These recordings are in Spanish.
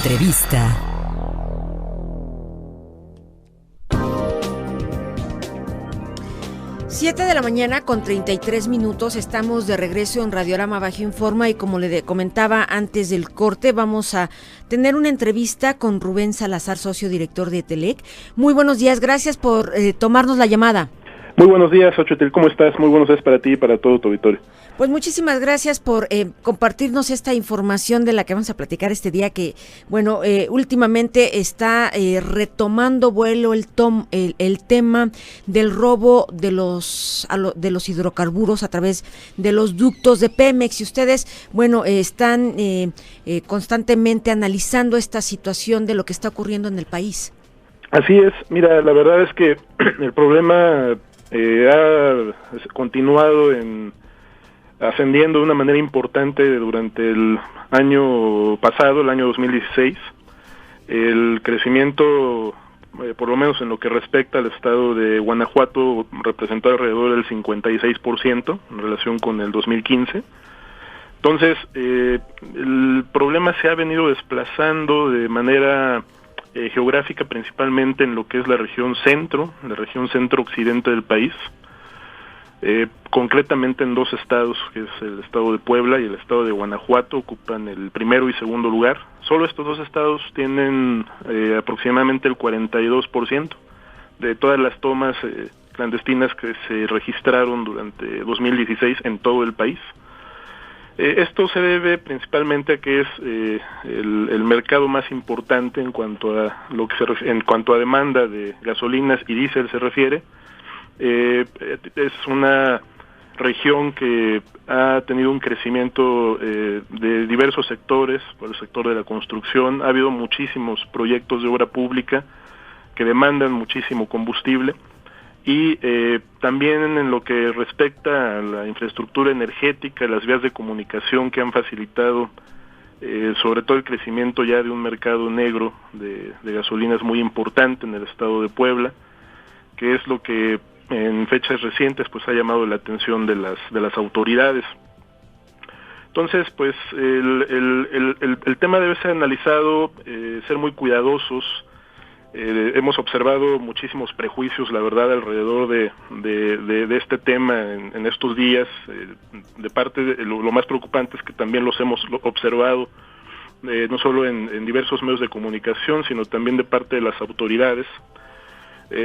Entrevista. Siete de la mañana con 33 minutos, estamos de regreso en Radiorama Bajío Informa y como le comentaba antes del corte, vamos a tener una entrevista con Rubén Salazar, socio director de Etelec. Muy buenos días, gracias por tomarnos la llamada. Muy buenos días, Xochitl, ¿cómo estás? Muy buenos días para ti y para todo tu auditorio. Pues muchísimas gracias por compartirnos esta información de la que vamos a platicar este día que, bueno, últimamente está retomando vuelo el tema del robo de los hidrocarburos a través de los ductos de Pemex. Y ustedes, bueno, están constantemente analizando esta situación de lo que está ocurriendo en el país. Así es, mira, la verdad es que el problema ha continuado ascendiendo de una manera importante durante el año pasado, el año 2016. El crecimiento, por lo menos en lo que respecta al estado de Guanajuato, representó alrededor del 56% en relación con el 2015. Entonces, el problema se ha venido desplazando de manera geográfica, principalmente en lo que es la región centro-occidente del país, concretamente en dos estados, que es el estado de Puebla y el estado de Guanajuato, ocupan el primero y segundo lugar. Solo estos dos estados tienen aproximadamente el 42% de todas las tomas clandestinas que se registraron durante 2016 en todo el país. Esto se debe principalmente a que es el mercado más importante en cuanto a en cuanto a demanda de gasolinas y diésel se refiere. Es una región que ha tenido un crecimiento de diversos sectores, por el sector de la construcción. Ha habido muchísimos proyectos de obra pública que demandan muchísimo combustible. Y también en lo que respecta a la infraestructura energética, las vías de comunicación que han facilitado sobre todo el crecimiento ya de un mercado negro de gasolinas muy importante en el estado de Puebla, que es lo que en fechas recientes pues ha llamado la atención de las autoridades. Entonces pues el tema debe ser analizado, ser muy cuidadosos. Hemos observado muchísimos prejuicios, la verdad, alrededor de este tema en estos días. De parte de lo más preocupante es que también los hemos observado no solo en diversos medios de comunicación, sino también de parte de las autoridades.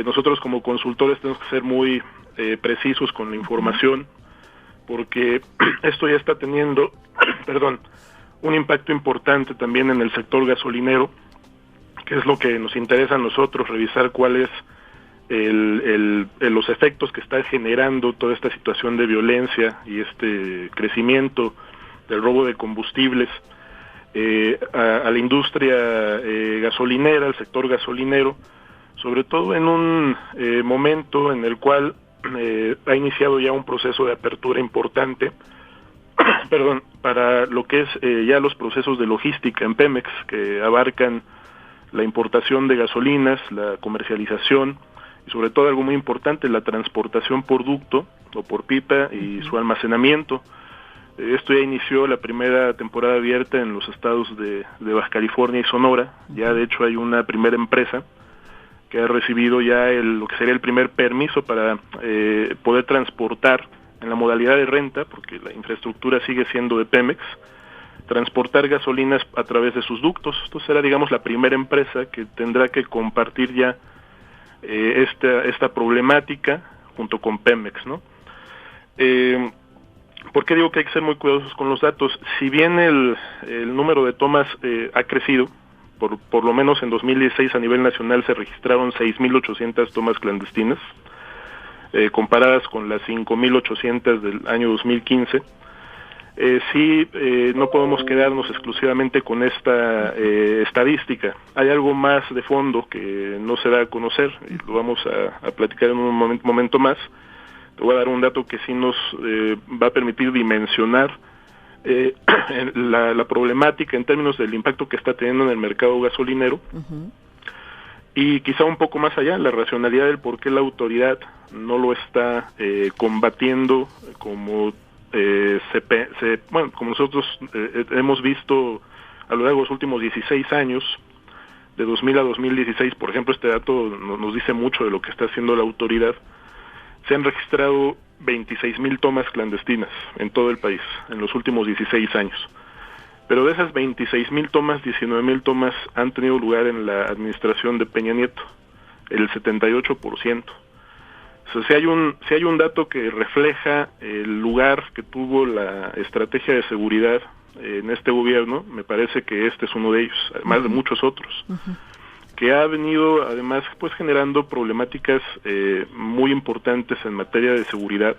Nosotros como consultores tenemos que ser muy precisos con la información, porque esto ya está teniendo, un impacto importante también en el sector gasolinero, que es lo que nos interesa a nosotros, revisar cuál es los efectos que está generando toda esta situación de violencia y este crecimiento del robo de combustibles a la industria gasolinera, al sector gasolinero, sobre todo en un momento en el cual ha iniciado ya un proceso de apertura importante para lo que es ya los procesos de logística en Pemex, que abarcan la importación de gasolinas, la comercialización y sobre todo algo muy importante, la transportación por ducto o por pipa y su almacenamiento. Esto ya inició la primera temporada abierta en los estados de Baja California y Sonora. Ya de hecho hay una primera empresa que ha recibido ya lo que sería el primer permiso para poder transportar en la modalidad de renta, porque la infraestructura sigue siendo de Pemex, transportar gasolinas a través de sus ductos. Esto será, digamos, la primera empresa que tendrá que compartir ya esta problemática junto con Pemex, ¿no? ¿Por qué digo que hay que ser muy cuidadosos con los datos? Si bien el número de tomas ha crecido, por lo menos en 2016 a nivel nacional se registraron 6.800 tomas clandestinas, comparadas con las 5.800 del año 2015. No podemos quedarnos exclusivamente con esta estadística. Hay algo más de fondo que no se da a conocer y lo vamos a platicar en un momento más. Te voy a dar un dato que sí nos va a permitir dimensionar la problemática en términos del impacto que está teniendo en el mercado gasolinero. Uh-huh. Y quizá un poco más allá, la racionalidad del por qué la autoridad no lo está combatiendo como como nosotros hemos visto a lo largo de los últimos 16 años, de 2000 a 2016, por ejemplo, este dato nos dice mucho de lo que está haciendo la autoridad, se han registrado 26,000 tomas clandestinas en todo el país en los últimos 16 años. Pero de esas 26,000 tomas, 19,000 tomas han tenido lugar en la administración de Peña Nieto, el 78%. O sea, si hay un dato que refleja el lugar que tuvo la estrategia de seguridad en este gobierno, me parece que este es uno de ellos, además de muchos otros, que ha venido además pues generando problemáticas muy importantes en materia de seguridad.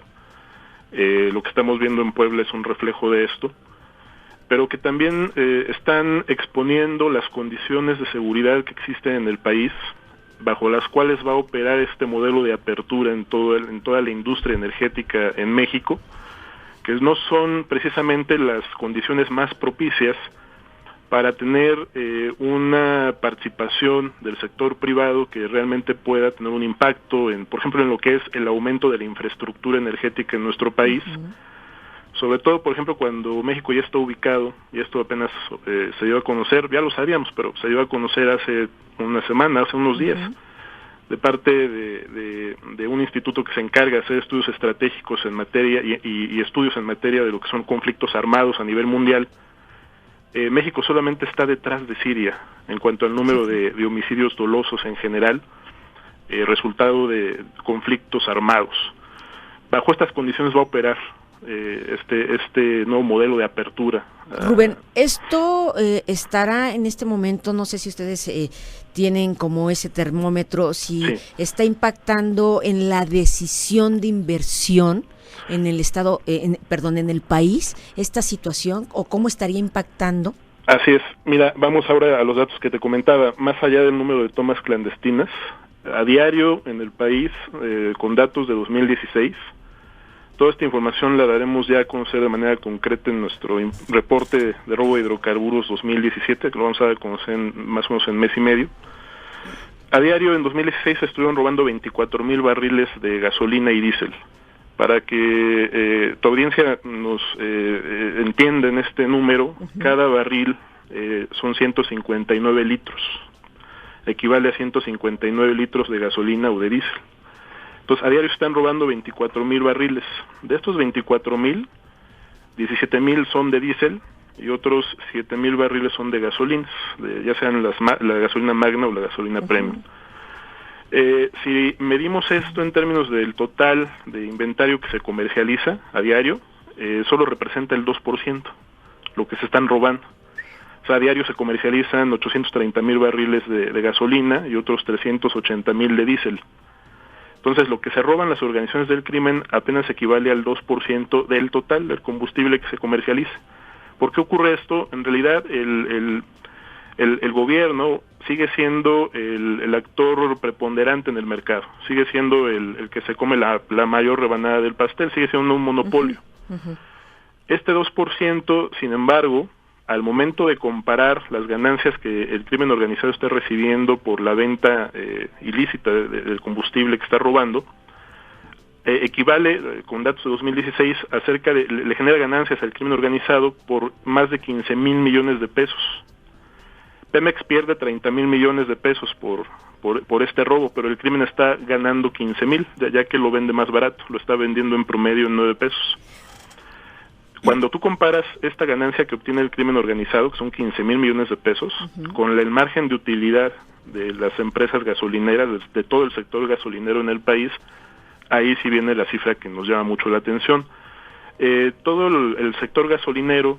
Lo que estamos viendo en Puebla es un reflejo de esto, pero que también están exponiendo las condiciones de seguridad que existen en el país, bajo las cuales va a operar este modelo de apertura en toda la industria energética en México, que no son precisamente las condiciones más propicias para tener una participación del sector privado que realmente pueda tener un impacto, por ejemplo, en lo que es el aumento de la infraestructura energética en nuestro país. Sobre todo, por ejemplo, cuando México ya está ubicado, y esto apenas se dio a conocer, ya lo sabíamos, pero se dio a conocer hace una semana, hace unos días, de parte de un instituto que se encarga de hacer estudios estratégicos en materia y estudios en materia de lo que son conflictos armados a nivel mundial. México solamente está detrás de Siria en cuanto al número de homicidios dolosos en general, resultado de conflictos armados. Bajo estas condiciones va a operar este nuevo modelo de apertura. Rubén, esto estará en este momento, no sé si ustedes tienen como ese termómetro, si está impactando en la decisión de inversión en el estado, en el país, esta situación, o cómo estaría impactando. Así es. Mira, vamos ahora a los datos que te comentaba. Más allá del número de tomas clandestinas, a diario en el país, con datos de 2016, toda esta información la daremos ya a conocer de manera concreta en nuestro reporte de robo de hidrocarburos 2017, que lo vamos a dar a conocer más o menos en mes y medio. A diario en 2016 se estuvieron robando 24,000 barriles de gasolina y diésel. Para que tu audiencia nos entienda en este número, cada barril son 159 litros. Equivale a 159 litros de gasolina o de diésel. Entonces, a diario se están robando 24,000 barriles. De estos 24,000, 17,000 son de diésel y otros 7,000 barriles son de gasolinas, ya sean la gasolina magna o la gasolina premium. Si medimos esto en términos del total de inventario que se comercializa a diario, solo representa el 2%, lo que se están robando. O sea, a diario se comercializan 830,000 barriles de gasolina y otros 380,000 de diésel. Entonces, lo que se roban las organizaciones del crimen apenas equivale al 2% del total del combustible que se comercializa. ¿Por qué ocurre esto? En realidad, el gobierno sigue siendo el actor preponderante en el mercado, sigue siendo el que se come la mayor rebanada del pastel, sigue siendo un monopolio. Este 2%, sin embargo, al momento de comparar las ganancias que el crimen organizado está recibiendo por la venta ilícita del combustible que está robando, equivale, con datos de 2016, le genera ganancias al crimen organizado por más de 15,000 millones de pesos. Pemex pierde 30,000 millones de pesos por este robo, pero el crimen está ganando 15,000, ya que lo vende más barato, lo está vendiendo en promedio en 9 pesos. Cuando tú comparas esta ganancia que obtiene el crimen organizado, que son 15,000 millones de pesos, con el margen de utilidad de las empresas gasolineras, de todo el sector gasolinero en el país, ahí sí viene la cifra que nos llama mucho la atención. Todo el sector gasolinero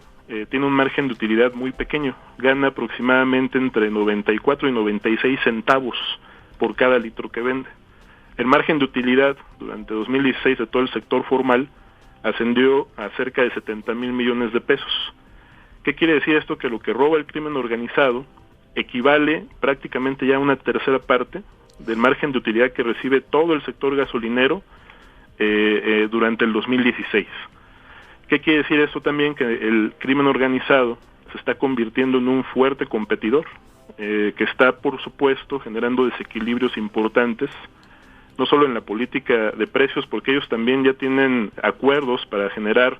tiene un margen de utilidad muy pequeño, gana aproximadamente entre 94 y 96 centavos por cada litro que vende. El margen de utilidad durante 2016 de todo el sector formal ascendió a cerca de 70,000 millones de pesos. ¿Qué quiere decir esto? Que lo que roba el crimen organizado equivale prácticamente ya a una tercera parte del margen de utilidad que recibe todo el sector gasolinero durante el 2016. ¿Qué quiere decir esto también? Que el crimen organizado se está convirtiendo en un fuerte competidor, que está, por supuesto, generando desequilibrios importantes, no solo en la política de precios, porque ellos también ya tienen acuerdos para generar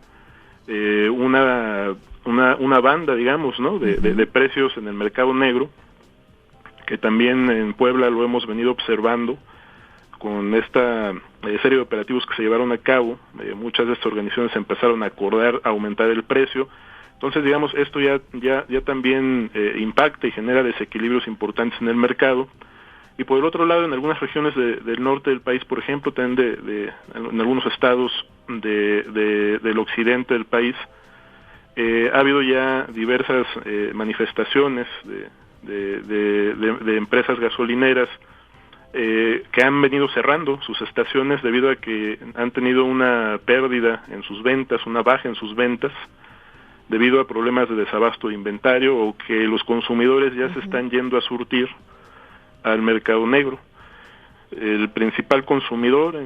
una una banda, digamos, ¿no? de precios en el mercado negro, que también en Puebla lo hemos venido observando con esta serie de operativos que se llevaron a cabo. Muchas de estas organizaciones empezaron a acordar aumentar el precio. Entonces, digamos, esto ya también impacta y genera desequilibrios importantes en el mercado. Y por el otro lado, en algunas regiones del norte del país, por ejemplo, también en algunos estados del occidente del país, ha habido ya diversas manifestaciones de empresas gasolineras que han venido cerrando sus estaciones debido a que han tenido una pérdida en sus ventas, una baja en sus ventas, debido a problemas de desabasto de inventario, o que los consumidores ya se están yendo a surtir al mercado negro. El principal consumidor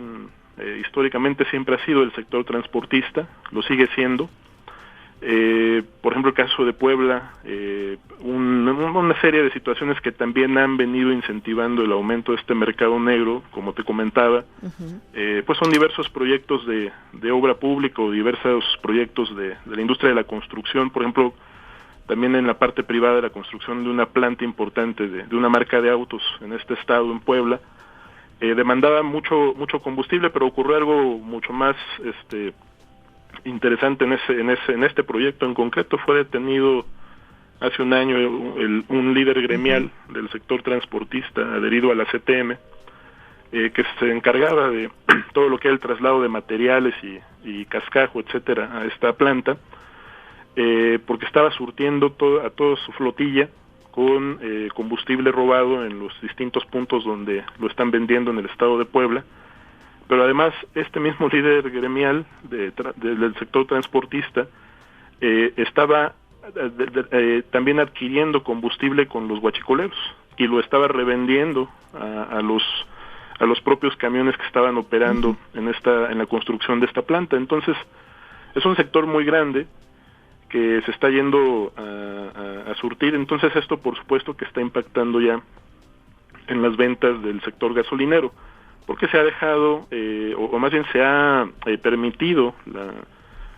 históricamente siempre ha sido el sector transportista, lo sigue siendo. Por ejemplo, el caso de Puebla, una serie de situaciones que también han venido incentivando el aumento de este mercado negro, como te comentaba. Pues son diversos proyectos de obra pública, o diversos proyectos de la industria de la construcción. Por ejemplo, también en la parte privada, de la construcción de una planta importante de una marca de autos en este estado, en Puebla. Demandaba mucho combustible, pero ocurrió algo mucho más interesante en este proyecto en concreto. Fue detenido hace un año un líder gremial del sector transportista adherido a la CTM, que se encargaba de todo lo que era el traslado de materiales y cascajo, etcétera, a esta planta, porque estaba surtiendo a toda su flotilla con combustible robado en los distintos puntos donde lo están vendiendo en el estado de Puebla. Pero además, este mismo líder gremial del sector transportista estaba también adquiriendo combustible con los huachicoleros, y lo estaba revendiendo a los propios camiones que estaban operando en la construcción de esta planta. Entonces, es un sector muy grande que se está yendo a surtir. Entonces, esto por supuesto que está impactando ya en las ventas del sector gasolinero, porque se ha dejado, o más bien se ha permitido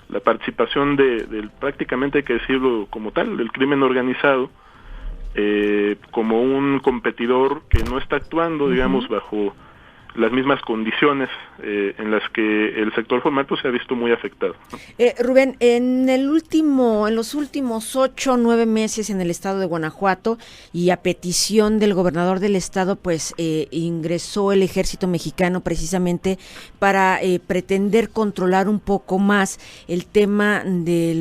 la participación del prácticamente, hay que decirlo como tal, del crimen organizado, como un competidor que no está actuando, digamos, bajo las mismas condiciones en las que el sector formal pues se ha visto muy afectado. Rubén, en los últimos 8 o 9 meses en el estado de Guanajuato, y a petición del gobernador del estado, pues ingresó el ejército mexicano precisamente para pretender controlar un poco más el tema de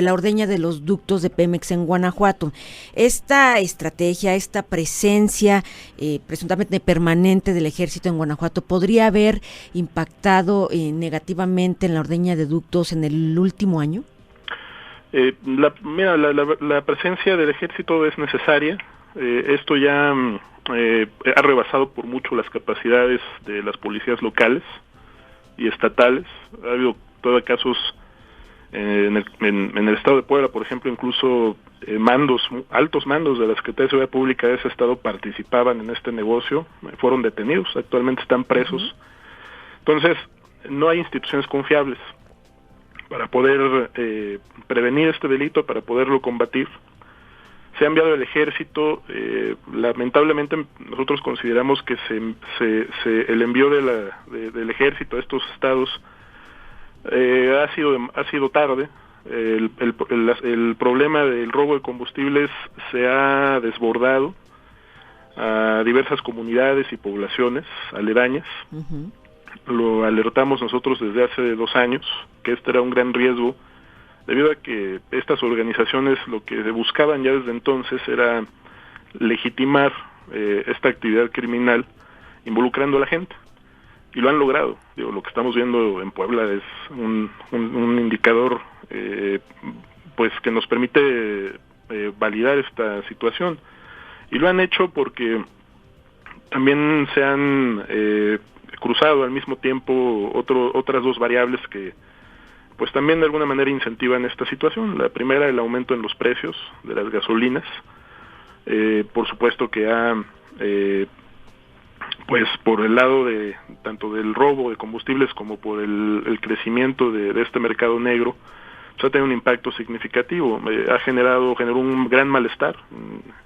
la ordeña de los ductos de Pemex en Guanajuato. Esta estrategia, esta presencia presuntamente permanente del ejército en Guanajuato, ¿podría haber impactado negativamente en la ordeña de ductos en el último año? La presencia del ejército es necesaria. Esto ya ha rebasado por mucho las capacidades de las policías locales y estatales. Ha habido todavía casos en el estado de Puebla, por ejemplo, incluso altos mandos de la Secretaría de Seguridad Pública de ese estado participaban en este negocio, fueron detenidos, actualmente están presos. Entonces, no hay instituciones confiables para poder prevenir este delito, para poderlo combatir. Se ha enviado el ejército. Lamentablemente nosotros consideramos que el envío del ejército a estos estados ha sido tarde. El problema del robo de combustibles se ha desbordado a diversas comunidades y poblaciones aledañas. Lo alertamos nosotros desde hace 2 años, que este era un gran riesgo, debido a que estas organizaciones lo que buscaban ya desde entonces era legitimar esta actividad criminal involucrando a la gente, y lo han logrado. Lo que estamos viendo en Puebla es un indicador pues que nos permite validar esta situación, y lo han hecho porque también se han cruzado al mismo tiempo otras 2 variables que pues también de alguna manera incentivan esta situación. La primera, el aumento en los precios de las gasolinas. Por supuesto que pues por el lado de tanto del robo de combustibles como por el crecimiento de este mercado negro, ha tenido un impacto significativo. Generó un gran malestar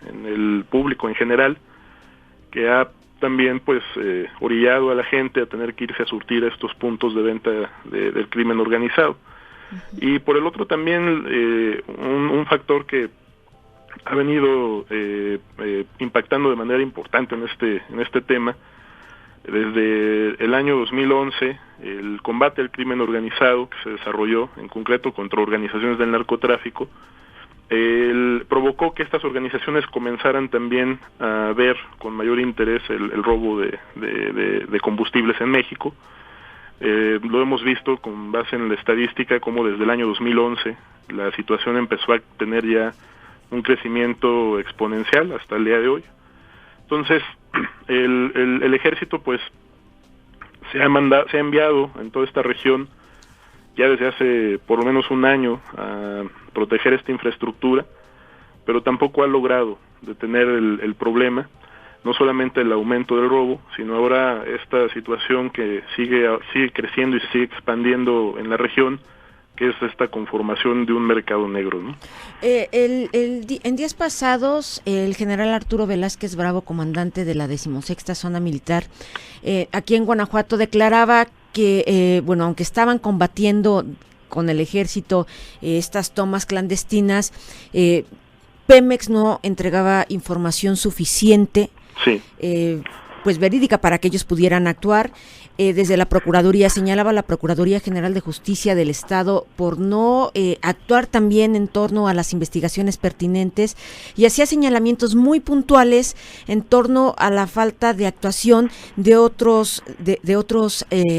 en el público en general, que ha también pues orillado a la gente a tener que irse a surtir a estos puntos de venta del crimen organizado. Y por el otro también un factor que ha venido impactando de manera importante en este tema. Desde el año 2011, el combate al crimen organizado que se desarrolló, en concreto contra organizaciones del narcotráfico, provocó que estas organizaciones comenzaran también a ver con mayor interés el robo de combustibles en México. Lo hemos visto con base en la estadística, como desde el año 2011 la situación empezó a tener ya un crecimiento exponencial hasta el día de hoy. Entonces, el ejército pues se ha enviado en toda esta región ya desde hace por lo menos un año a proteger esta infraestructura, pero tampoco ha logrado detener el problema, no solamente el aumento del robo, sino ahora esta situación que sigue creciendo y se sigue expandiendo en la región, que es esta conformación de un mercado negro, ¿no? En días pasados, el general Arturo Velázquez Bravo, comandante de la 16ª Zona Militar, aquí en Guanajuato, declaraba que, aunque estaban combatiendo con el ejército estas tomas clandestinas, Pemex no entregaba información suficiente, sí, pues verídica, para que ellos pudieran actuar. Desde la Procuraduría, señalaba la Procuraduría General de Justicia del Estado por no actuar también en torno a las investigaciones pertinentes, y hacía señalamientos muy puntuales en torno a la falta de actuación de otros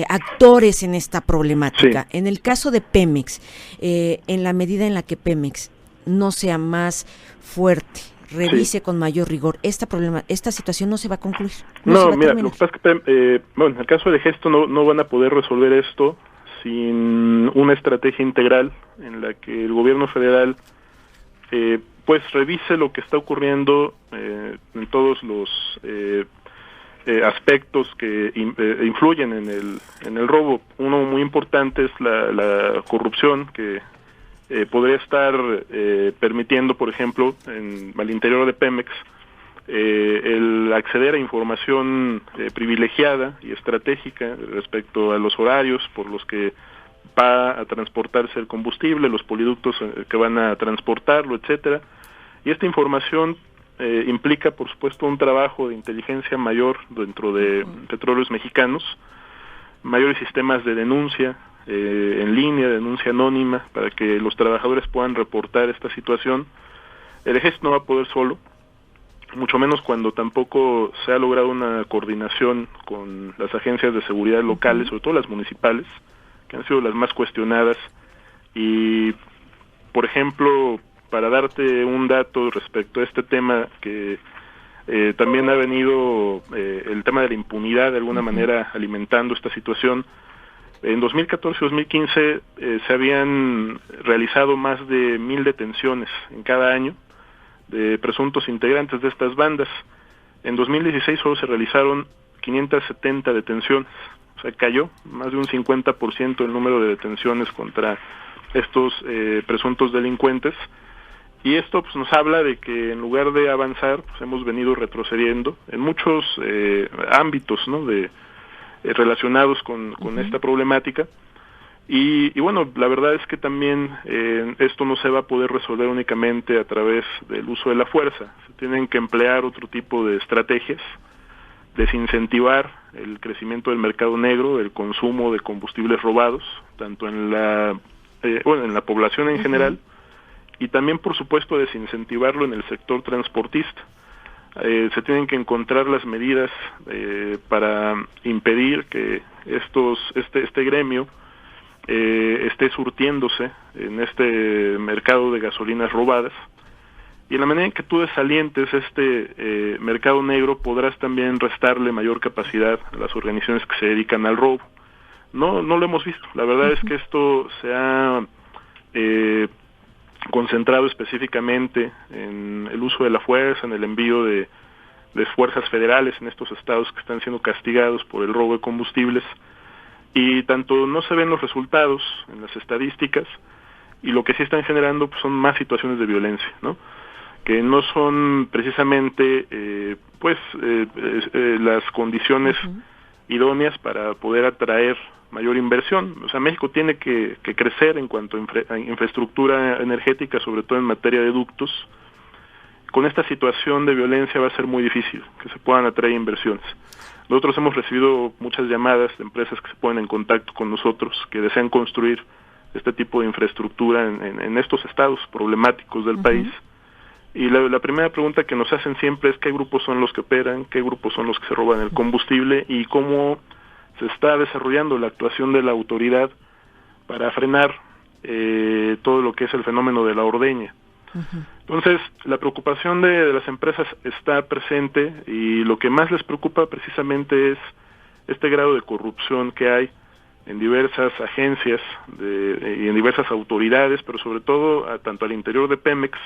actores en esta problemática. Sí. En el caso de Pemex, en la medida en la que Pemex no sea más fuerte, revise con mayor rigor esta situación, no se va a concluir. No, mira, lo que pasa es que, en el caso del ejército no van a poder resolver esto sin una estrategia integral en la que el gobierno federal pues revise lo que está ocurriendo en todos los aspectos que influyen en el robo. Uno muy importante es la corrupción, que podría estar permitiendo, por ejemplo, al interior de Pemex, el acceder a información privilegiada y estratégica respecto a los horarios por los que va a transportarse el combustible, los poliductos que van a transportarlo, etcétera. Y esta información implica, por supuesto, un trabajo de inteligencia mayor dentro de Petróleos Mexicanos, mayores sistemas de denuncia en línea, denuncia anónima, para que los trabajadores puedan reportar esta situación. El ejército no va a poder solo, mucho menos cuando tampoco se ha logrado una coordinación con las agencias de seguridad locales, sobre todo las municipales, que han sido las más cuestionadas. Y, por ejemplo, para darte un dato respecto a este tema, que también ha venido el tema de la impunidad de alguna manera alimentando esta situación. En 2014 y 2015 se habían realizado más de 1,000 detenciones en cada año de presuntos integrantes de estas bandas. En 2016 solo se realizaron 570 detenciones, o sea, cayó más de un 50% el número de detenciones contra estos presuntos delincuentes. Y esto pues nos habla de que en lugar de avanzar, pues hemos venido retrocediendo en muchos ámbitos, ¿no?, relacionados con esta problemática. Y bueno, la verdad es que también esto no se va a poder resolver únicamente a través del uso de la fuerza. Se tienen que emplear otro tipo de estrategias, desincentivar el crecimiento del mercado negro, el consumo de combustibles robados, tanto en la población en general, y también, por supuesto, desincentivarlo en el sector transportista. Se tienen que encontrar las medidas para impedir que este gremio esté surtiéndose en este mercado de gasolinas robadas, y en la manera en que tú desalientes este mercado negro, podrás también restarle mayor capacidad a las organizaciones que se dedican al robo. No lo hemos visto. La verdad es que esto se ha concentrado específicamente en el uso de la fuerza, en el envío de fuerzas federales en estos estados que están siendo castigados por el robo de combustibles, y tanto no se ven los resultados en las estadísticas, y lo que sí están generando pues, son más situaciones de violencia, ¿no? Que no son precisamente las condiciones idóneas para poder atraer mayor inversión. O sea, México tiene que crecer en cuanto a infraestructura energética, sobre todo en materia de ductos. Con esta situación de violencia va a ser muy difícil que se puedan atraer inversiones. Nosotros hemos recibido muchas llamadas de empresas que se ponen en contacto con nosotros, que desean construir este tipo de infraestructura en estos estados problemáticos del país. Y la primera pregunta que nos hacen siempre es qué grupos son los que operan, qué grupos son los que se roban el combustible y cómo se está desarrollando la actuación de la autoridad para frenar todo lo que es el fenómeno de la ordeña. Entonces, la preocupación de las empresas está presente y lo que más les preocupa precisamente es este grado de corrupción que hay en diversas agencias y en diversas autoridades, pero sobre todo tanto al interior de Pemex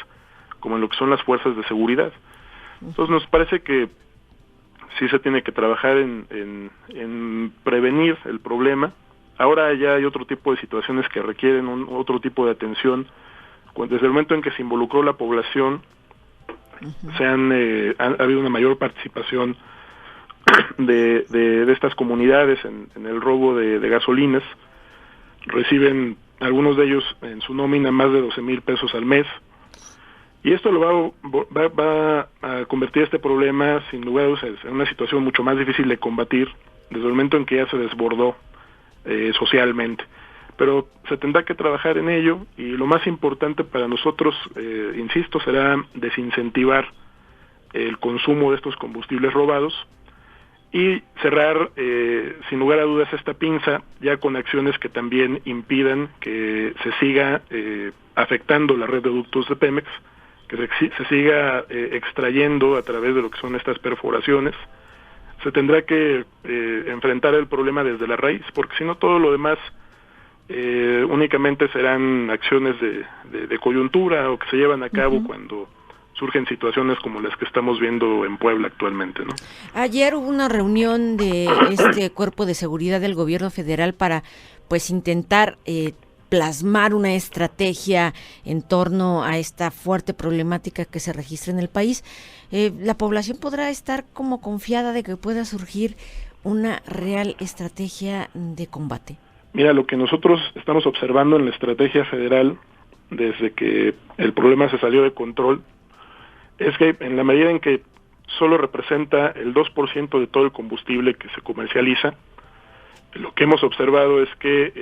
como en lo que son las fuerzas de seguridad. Entonces, nos parece que sí se tiene que trabajar en prevenir el problema. Ahora ya hay otro tipo de situaciones que requieren otro tipo de atención. Desde el momento en que se involucró la población, ha habido una mayor participación de estas comunidades en el robo de gasolinas. Reciben algunos de ellos en su nómina más de 12,000 pesos al mes. Y esto lo va a convertir este problema, sin lugar a dudas, en una situación mucho más difícil de combatir desde el momento en que ya se desbordó socialmente. Pero se tendrá que trabajar en ello y lo más importante para nosotros, insisto, será desincentivar el consumo de estos combustibles robados y cerrar, sin lugar a dudas, esta pinza ya con acciones que también impidan que se siga afectando la red de ductos de Pemex, que se siga extrayendo a través de lo que son estas perforaciones. Se tendrá que enfrentar el problema desde la raíz, porque si no todo lo demás únicamente serán acciones de coyuntura o que se llevan a cabo cuando surgen situaciones como las que estamos viendo en Puebla actualmente, ¿no? Ayer hubo una reunión de este cuerpo de seguridad del gobierno federal para pues intentar plasmar una estrategia en torno a esta fuerte problemática que se registra en el país. ¿La población podrá estar como confiada de que pueda surgir una real estrategia de combate? Mira, lo que nosotros estamos observando en la estrategia federal desde que el problema se salió de control es que en la medida en que solo representa el 2% de todo el combustible que se comercializa, lo que hemos observado es que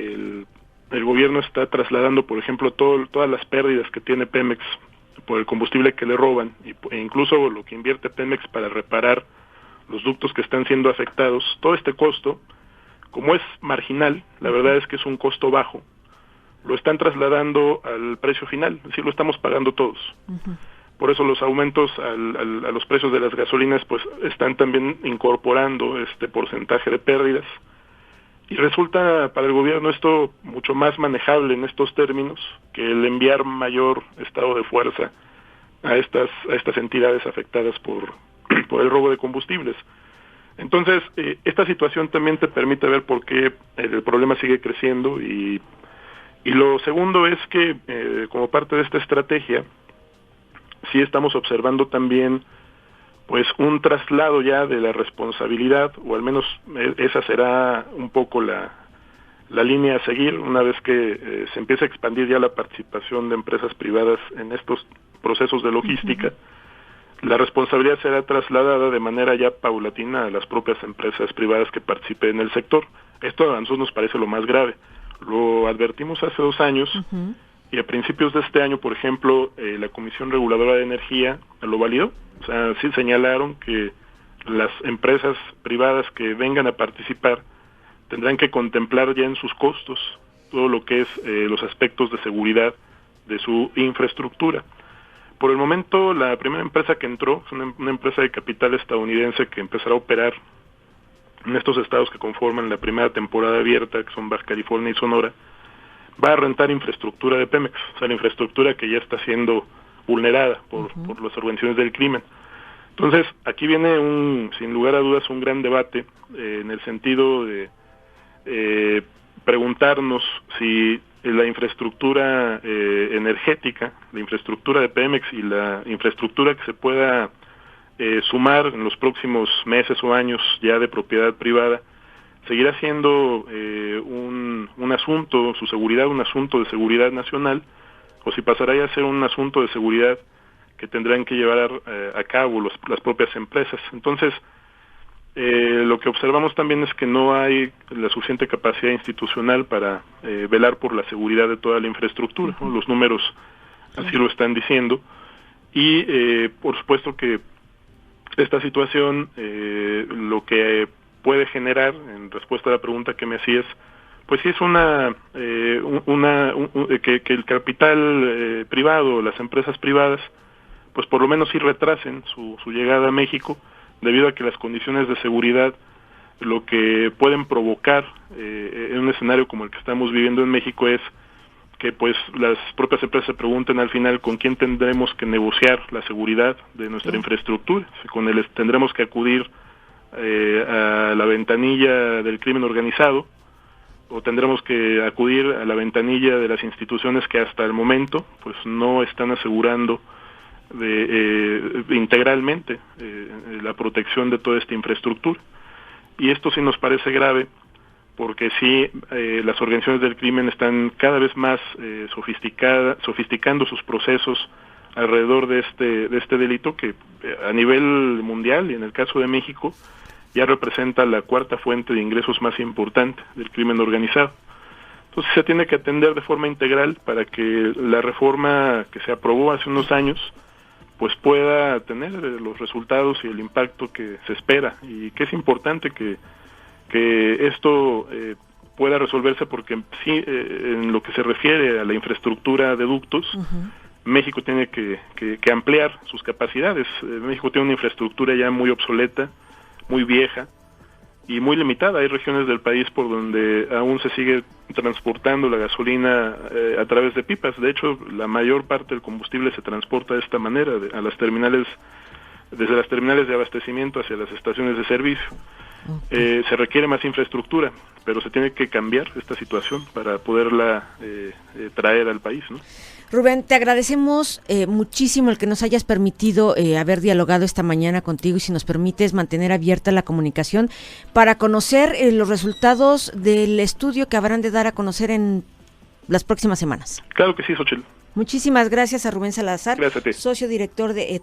el gobierno está trasladando, por ejemplo, todas las pérdidas que tiene Pemex por el combustible que le roban e incluso lo que invierte Pemex para reparar los ductos que están siendo afectados, todo este costo, como es marginal, la verdad es que es un costo bajo, lo están trasladando al precio final, es decir, lo estamos pagando todos. Por eso los aumentos a los precios de las gasolinas pues están también incorporando este porcentaje de pérdidas. Y resulta para el gobierno esto mucho más manejable en estos términos que el enviar mayor estado de fuerza a estas entidades afectadas por el robo de combustibles. Entonces, esta situación también te permite ver por qué el problema sigue creciendo y lo segundo es que como parte de esta estrategia sí estamos observando también pues un traslado ya de la responsabilidad, o al menos esa será un poco la línea a seguir una vez que se empiece a expandir ya la participación de empresas privadas en estos procesos de logística. La responsabilidad será trasladada de manera ya paulatina a las propias empresas privadas que participen en el sector. Esto a nosotros nos parece lo más grave. Lo advertimos hace 2 años y a principios de este año, por ejemplo, la Comisión Reguladora de Energía lo validó. O sea, sí señalaron que las empresas privadas que vengan a participar tendrán que contemplar ya en sus costos todo lo que es los aspectos de seguridad de su infraestructura. Por el momento, la primera empresa que entró es una empresa de capital estadounidense que empezará a operar en estos estados que conforman la primera temporada abierta, que son Baja California y Sonora. Va a rentar infraestructura de Pemex, o sea, la infraestructura que ya está siendo vulnerada por las organizaciones del crimen. Entonces, aquí viene sin lugar a dudas, un gran debate en el sentido de preguntarnos si la infraestructura energética, la infraestructura de Pemex y la infraestructura que se pueda sumar en los próximos meses o años ya de propiedad privada, seguirá siendo un asunto, su seguridad, un asunto de seguridad nacional, o si pasará ya a ser un asunto de seguridad que tendrán que llevar a cabo las propias empresas. Entonces, lo que observamos también es que no hay la suficiente capacidad institucional para velar por la seguridad de toda la infraestructura, ¿no? Los números así lo están diciendo, y por supuesto que esta situación lo que puede generar, en respuesta a la pregunta que me hacías, pues sí es que el capital privado, las empresas privadas, pues por lo menos sí retrasen su llegada a México, debido a que las condiciones de seguridad lo que pueden provocar en un escenario como el que estamos viviendo en México es que pues las propias empresas se pregunten al final con quién tendremos que negociar la seguridad de nuestra infraestructura, con él tendremos que acudir a la ventanilla del crimen organizado, o tendremos que acudir a la ventanilla de las instituciones que hasta el momento pues no están asegurando integralmente la protección de toda esta infraestructura. Y esto sí nos parece grave, porque sí las organizaciones del crimen están cada vez más sofisticando sus procesos alrededor de este delito, que a nivel mundial y en el caso de México ya representa la cuarta fuente de ingresos más importante del crimen organizado. Entonces se tiene que atender de forma integral para que la reforma que se aprobó hace unos años pues pueda tener los resultados y el impacto que se espera, y que es importante que esto pueda resolverse, porque sí, en lo que se refiere a la infraestructura de ductos, México tiene que ampliar sus capacidades. México tiene una infraestructura ya muy obsoleta, muy vieja y muy limitada. Hay regiones del país por donde aún se sigue transportando la gasolina a través de pipas. De hecho, la mayor parte del combustible se transporta de esta manera, a las terminales, desde las terminales de abastecimiento hacia las estaciones de servicio. Se requiere más infraestructura, pero se tiene que cambiar esta situación para poderla traer al país, ¿no? Rubén, te agradecemos muchísimo el que nos hayas permitido haber dialogado esta mañana contigo, y si nos permites mantener abierta la comunicación para conocer los resultados del estudio que habrán de dar a conocer en las próximas semanas. Claro que sí, Xochitl. Muchísimas gracias a Rubén Salazar, gracias a ti, socio director de